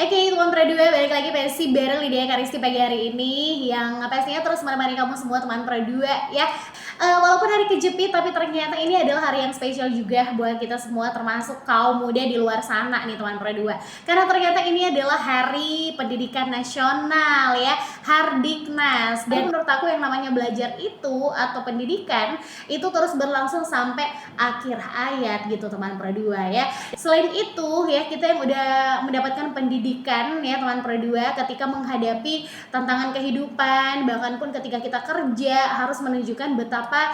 Oke, teman Pro 2, balik lagi pasti bareng Lydia Karisti pagi hari ini yang pastinya terus menemani kamu semua teman Pro 2 ya. Walaupun hari kejepit tapi ternyata ini adalah hari yang spesial juga buat kita semua termasuk kaum muda di luar sana nih teman Pro 2. Karena ternyata ini adalah Hari Pendidikan Nasional ya, Hardiknas. Dan menurut aku yang namanya belajar itu atau pendidikan itu terus berlangsung sampai akhir hayat gitu teman Pro 2 ya. Selain itu ya, kita yang udah mendapatkan pendidikan ya teman Pro 2 ketika menghadapi tantangan kehidupan, bahkan pun ketika kita kerja harus menunjukkan betapa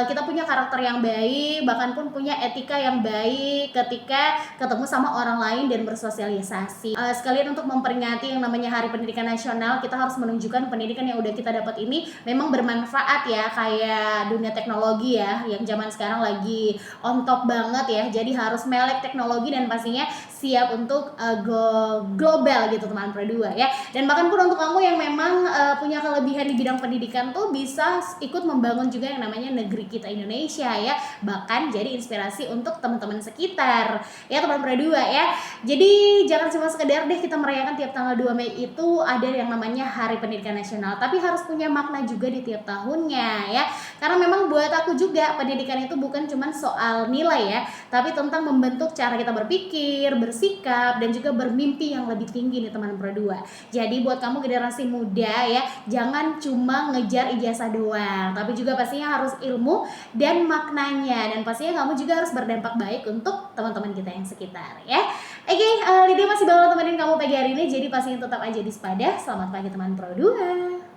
kita punya karakter yang baik, bahkan pun punya etika yang baik ketika ketemu sama orang lain dan bersosialisasi. Sekalian untuk memperingati yang namanya Hari Pendidikan Nasional, kita harus menunjukkan pendidikan yang udah kita dapat ini memang bermanfaat ya, kayak dunia teknologi ya yang zaman sekarang lagi on top banget ya. Jadi harus melek teknologi dan pastinya siap untuk go global gitu teman Pro 2 ya. Dan bahkan pun untuk kamu yang memang punya kelebihan di bidang pendidikan tuh bisa ikut membangun juga yang namanya negeri kita Indonesia ya. Bahkan jadi inspirasi untuk teman-teman sekitar ya teman Pro 2 ya. Jadi jangan cuma sekedar deh kita merayakan tiap tanggal 2 Mei itu ada yang namanya Hari Pendidikan Nasional, tapi harus punya makna juga di tiap tahunnya ya. Karena memang buat aku juga pendidikan itu bukan cuma soal nilai ya, tapi tentang membentuk cara kita berpikir, bersikap, dan juga bermimpi yang lebih tinggi nih teman Pro 2. Jadi buat kamu generasi muda ya, jangan cuma ngejar ijazah doang, tapi juga pastinya harus ilmu dan maknanya, dan pastinya kamu juga harus berdampak baik untuk teman-teman kita yang sekitar ya. Oke, Lydia masih bakal temenin kamu pagi hari ini, jadi pastinya tetap aja di Sepada. Selamat pagi teman Pro 2.